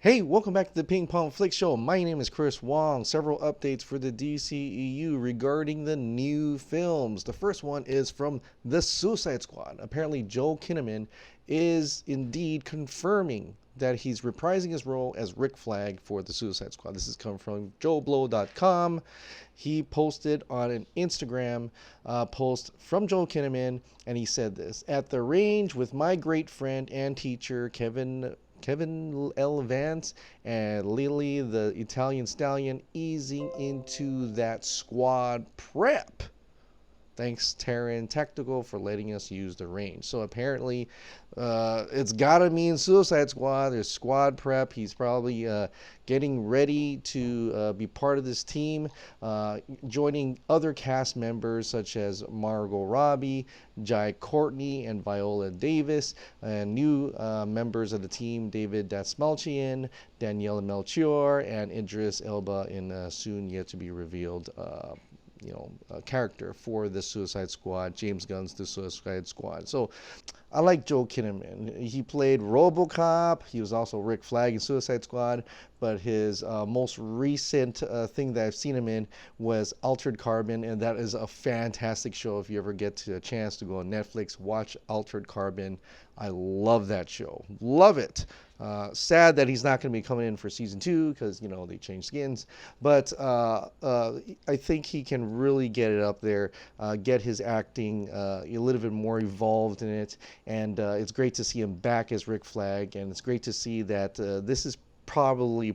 Hey, welcome back to the Ping Pong Flick Show. My name is Chris Wong. Several updates for the DCEU regarding the new films. The first one is from The Suicide Squad. Apparently, Joel Kinnaman is indeed confirming that he's reprising his role as Rick Flag for the Suicide Squad. This is coming from joelblow.com. He posted on an Instagram post from Joel Kinnaman, and he said this: "At the range with my great friend and teacher, Kevin L. Vance and Lily the Italian Stallion, easing into that squad prep. Thanks, Terran Tactical, for letting us use the range." So apparently, it's gotta mean Suicide Squad. There's squad prep. He's probably getting ready to be part of this team, joining other cast members such as Margot Robbie, Jai Courtney, and Viola Davis, and new members of the team: David Dastmalchian, Daniela Melchior, and Idris Elba in soon yet to be revealed character for the Suicide Squad, James Gunn's The Suicide Squad. So I like Joel Kinnaman. He played RoboCop. He was also Rick Flag in Suicide Squad, but his most recent thing that I've seen him in was Altered Carbon, and that is a fantastic show. If you ever get a chance to go on Netflix, watch Altered Carbon. I love that show. Love it. Sad that he's not going to be coming in for season 2 because, they changed skins. But I think he can really get it up there, get his acting a little bit more evolved in it. And it's great to see him back as Rick Flag. And it's great to see that this is possibly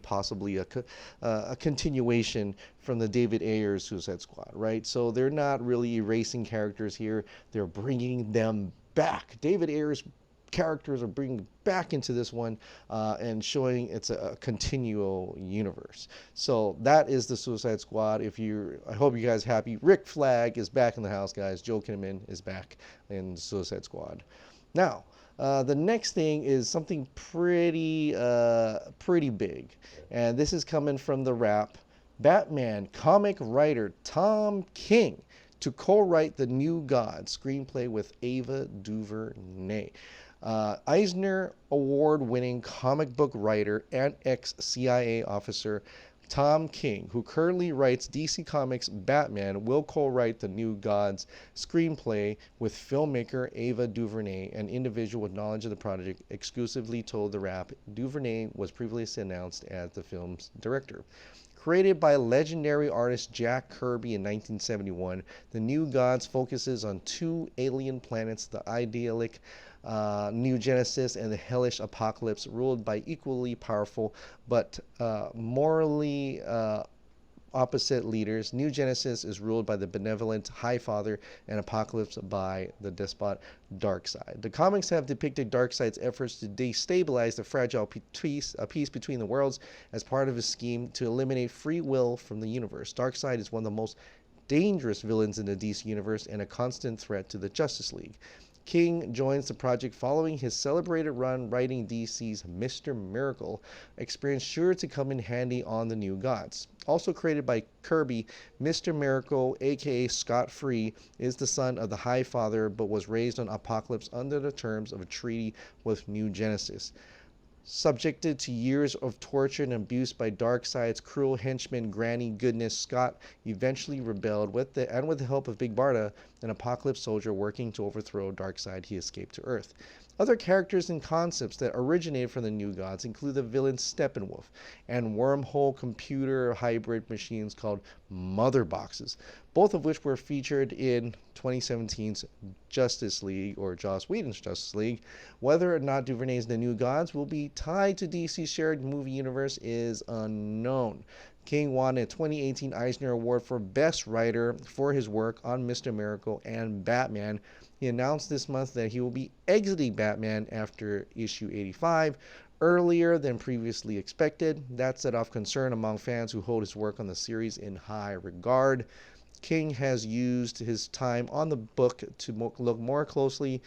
a continuation from the David Ayers Suicide Squad, right? So they're not really erasing characters here. They're bringing them back. David Ayers characters are bringing back into this one and showing it's a continual universe. So that is the Suicide Squad. I hope you guys are happy. Rick Flag is back in the house, guys. Joel Kinnaman is back in the Suicide Squad. Now, the next thing is something pretty big, and this is coming from The Wrap. Batman comic writer Tom King to co-write the New Gods screenplay with Ava DuVernay. Eisner Award-winning comic book writer and ex-CIA officer Tom King, who currently writes DC Comics' Batman, will co-write the New Gods screenplay with filmmaker Ava DuVernay, an individual with knowledge of the project, exclusively told The Wrap. DuVernay was previously announced as the film's director. Created by legendary artist Jack Kirby in 1971, The New Gods focuses on two alien planets, the idyllic New Genesis and the hellish Apocalypse, ruled by equally powerful but morally opposite leaders. New Genesis is ruled by the benevolent High Father, and Apocalypse by the despot Darkseid. The comics have depicted Darkseid's efforts to destabilize the fragile peace between the worlds as part of his scheme to eliminate free will from the universe. Darkseid is one of the most dangerous villains in the DC universe and a constant threat to the Justice League. King joins the project following his celebrated run writing DC's Mr. Miracle, experience sure to come in handy on the New Gods. Also created by Kirby, Mr. Miracle, aka Scott Free, is the son of the High Father but was raised on Apocalypse under the terms of a treaty with New Genesis. Subjected to years of torture and abuse by Darkseid's cruel henchman Granny Goodness, Scott eventually rebelled with the help of Big Barda, an Apocalypse soldier working to overthrow Darkseid. He escaped to Earth. Other characters and concepts that originated from the New Gods include the villain Steppenwolf and wormhole computer hybrid machines called Mother Boxes, both of which were featured in 2017's Justice League, or Joss Whedon's Justice League. Whether or not DuVernay's The New Gods will be tied to DC's shared movie universe is unknown. King won a 2018 Eisner Award for Best Writer for his work on Mr. Miracle and Batman. He announced this month that he will be exiting Batman after issue 85, earlier than previously expected. That set off concern among fans who hold his work on the series in high regard. King has used his time on the book to look more closely,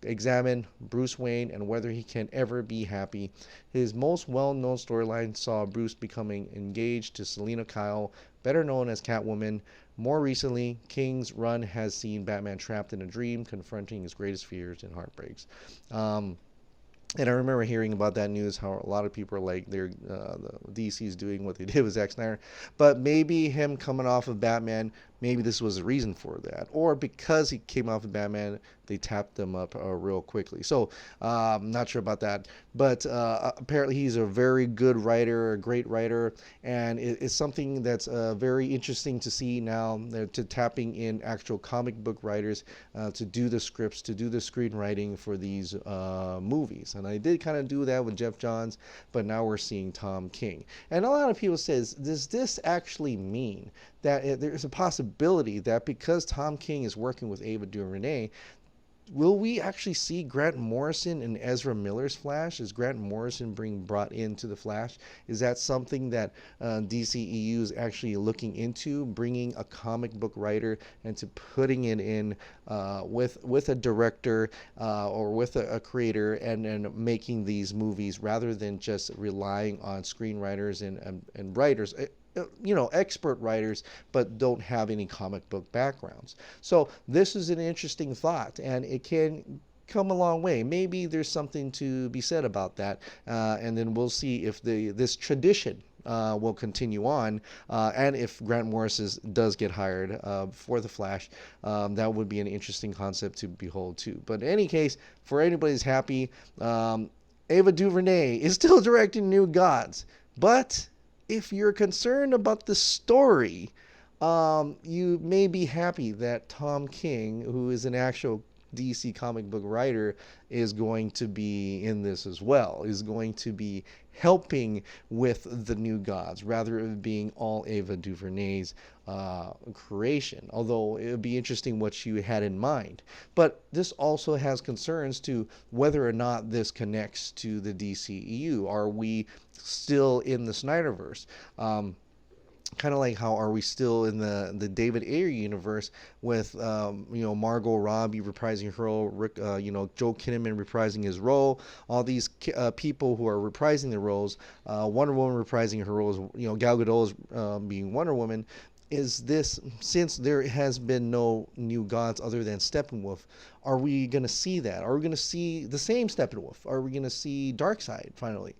examine Bruce Wayne and whether he can ever be happy. His most well-known storyline saw Bruce becoming engaged to Selina Kyle, better known as Catwoman. More recently, King's run has seen Batman trapped in a dream, confronting his greatest fears and heartbreaks. And I remember hearing about that news, how a lot of people are like, the DC's doing what they did with Zack Snyder. But maybe him coming off of Batman, maybe this was a reason for that. Or because he came off of Batman, they tapped him up real quickly. So I'm not sure about that. But apparently he's a very good writer, a great writer. And it's something that's very interesting to see now, to tapping in actual comic book writers to do the scripts, to do the screenwriting for these movies. And I did kind of do that with Jeff Johns, but now we're seeing Tom King. And a lot of people says, does this actually mean that there's a possibility that because Tom King is working with Ava DuVernay, will we actually see Grant Morrison and Ezra Miller's Flash? Is Grant Morrison being brought into the Flash? Is that something that DCEU is actually looking into, bringing a comic book writer and to putting it in with a director or with a creator, and making these movies rather than just relying on screenwriters and writers? Expert writers, but don't have any comic book backgrounds. So this is an interesting thought, and it can come a long way. Maybe there's something to be said about that, and then we'll see if this tradition will continue on, and if Grant Morrison does get hired for the Flash, that would be an interesting concept to behold too. But in any case, for anybody's happy, Ava DuVernay is still directing New Gods, but if you're concerned about the story, you may be happy that Tom King, who is an actual DC comic book writer, is going to be in this as well, is going to be helping with the New Gods, rather than being all Ava DuVernay's creation. Although it would be interesting what you had in mind. But this also has concerns to whether or not this connects to the DCEU. Are we still in the Snyderverse? Kind of like, how are we still in the David Ayer universe with Margot Robbie reprising her role, Joe Kinnaman reprising his role, all these people who are reprising their roles, Wonder Woman reprising her roles, Gal Gadot is being Wonder Woman. Is this, since there has been no New Gods other than Steppenwolf, are we going to see that? Are we going to see the same Steppenwolf? Are we going to see Darkseid finally?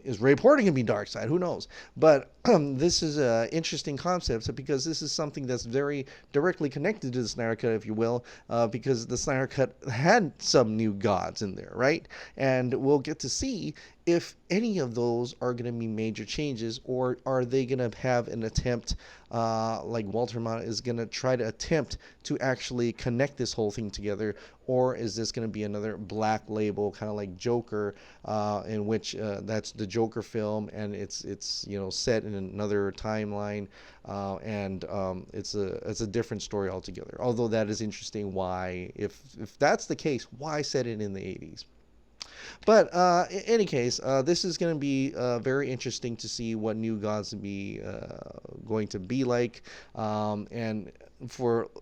Is Ray Porter going to be Darkseid? Who knows? But this is an interesting concept, because this is something that's very directly connected to the Snyder Cut, if you will, because the Snyder Cut had some New Gods in there, right? And we'll get to see if any of those are going to be major changes, or are they going to have an attempt, like Walter Mott is going to try to attempt to actually connect this whole thing together, or is this going to be another black label, kind of like Joker, in which that's the Joker film, and it's set in another timeline, and it's a different story altogether. Although that is interesting, why, if that's the case, why set it in the 80s? But in any case, this is going to be very interesting to see what New Gods be going to be like. And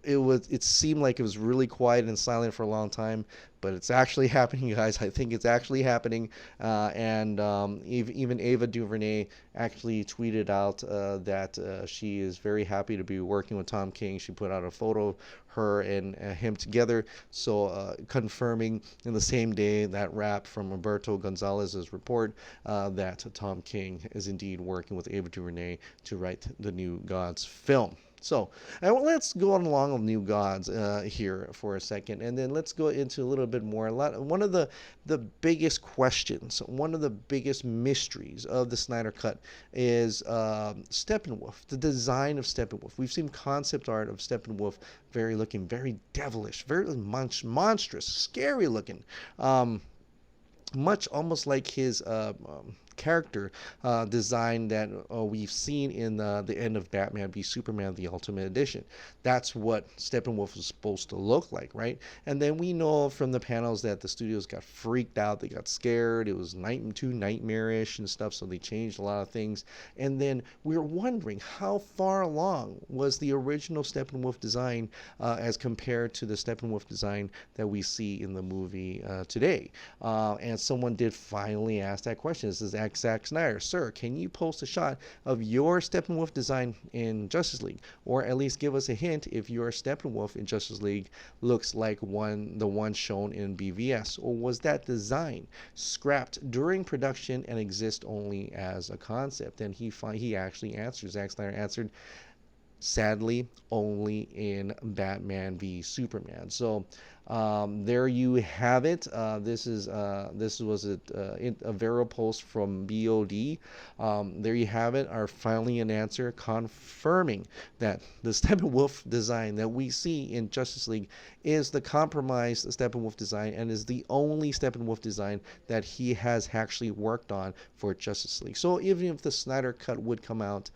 it seemed like it was really quiet and silent for a long time, but it's actually happening, guys. I think it's actually happening. And even Ava DuVernay actually tweeted out that she is very happy to be working with Tom King. She put out a photo of her and him together, so confirming in the same day that rap from Roberto Gonzalez's report that Tom King is indeed working with Ava DuVernay to write the New Gods film. So let's go on along with New Gods here for a second, and then let's go into a little bit more. One of the biggest questions, one of the biggest mysteries of the Snyder Cut is Steppenwolf, the design of Steppenwolf. We've seen concept art of Steppenwolf, looking very devilish, very monstrous, scary looking. Much almost like his character design that we've seen in the end of Batman v Superman, the Ultimate Edition. That's what Steppenwolf was supposed to look like, right? And then we know from the panels that the studios got freaked out, they got scared, it was too nightmarish and stuff, so they changed a lot of things. And then we're wondering, how far along was the original Steppenwolf design as compared to the Steppenwolf design that we see in the movie today? And someone did finally ask that question. This is asked Zack Snyder, "Sir, can you post a shot of your Steppenwolf design in Justice League, or at least give us a hint if your Steppenwolf in Justice League looks like the one shown in BVS, or was that design scrapped during production and exist only as a concept?" And he actually answered. Zack Snyder answered, sadly, only in Batman v Superman. So there you have it. This was a Vero post from BOD. There you have it. Our finally an answer confirming that the Steppenwolf design that we see in Justice League is the compromised Steppenwolf design, and is the only Steppenwolf design that he has actually worked on for Justice League. So even if the Snyder Cut would come out,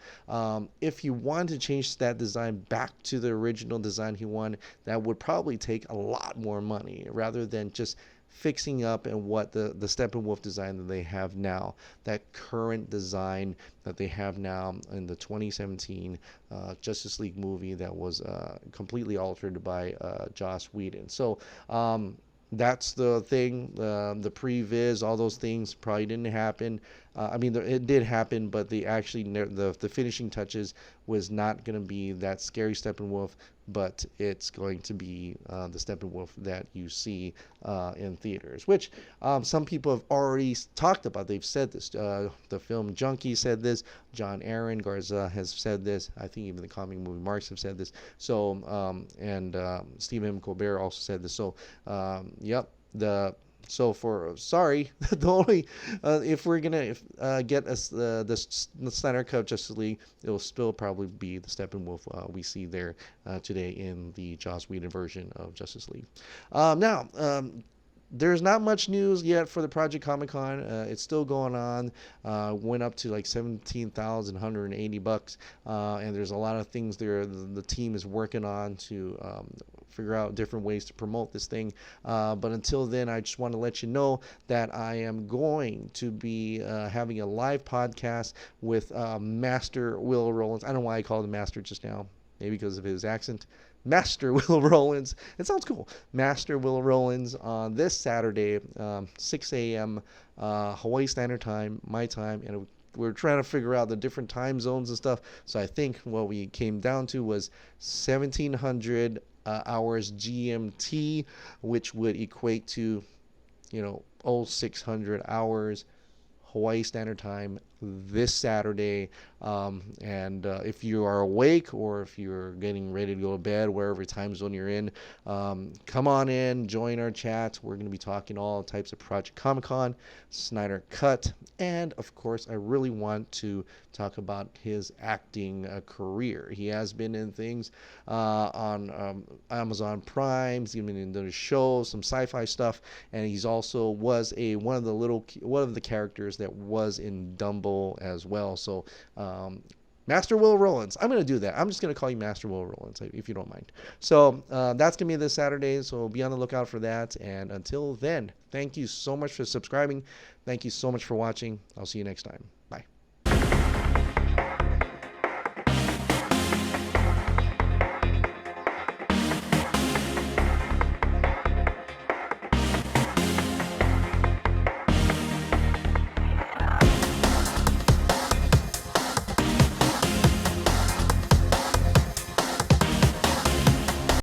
if you want to change that design back to the original design he wanted, that would probably take a lot more money rather than just fixing up and what the Steppenwolf design that they have now, that current design that they have now in the 2017 Justice League movie that was completely altered by Joss Whedon. So that's the thing. The previs, all those things probably didn't happen. I mean, it did happen, but the finishing touches was not going to be that scary Steppenwolf, but it's going to be the Steppenwolf that you see in theaters, which some people have already talked about. They've said this. The Film Junkie said this. John Aaron Garza has said this. I think even the comic movie marks have said this. So, and Stephen Colbert also said this. So, yep. The only if we're gonna get us the Snyder Cut Justice League, it will still probably be the Steppenwolf we see there today in the Joss Whedon version of Justice League. Now, there's not much news yet for the Project Comic-Con. It's still going on. Went up to like $17,180, and there's a lot of things there the team is working on to figure out different ways to promote this thing. But until then, I just want to let you know that I am going to be having a live podcast with Master Will Rowlands. I don't know why I called him Master just now. Maybe because of his accent. Master Will Rowlands. It sounds cool. Master Will Rowlands on this Saturday, 6 a.m. Hawaii Standard Time, my time, and we're trying to figure out the different time zones and stuff. So I think what we came down to was 1700 hours GMT, which would equate to, 0600 hours Hawaii Standard Time this Saturday. And if you are awake or if you're getting ready to go to bed, wherever time zone you're in, come on in, join our chat. We're going to be talking all types of Project Comic-Con, Snyder Cut, and of course, I really want to talk about his acting career. He has been in things on Amazon Prime. He's been in the shows, some sci-fi stuff, and he's also was one of the characters that was in Dumbo as well. So Master Will Rowlands. I'm going to do that. I'm just going to call you Master Will Rowlands, if you don't mind. So that's going to be this Saturday, so be on the lookout for that. And until then, thank you so much for subscribing. Thank you so much for watching. I'll see you next time. Bye.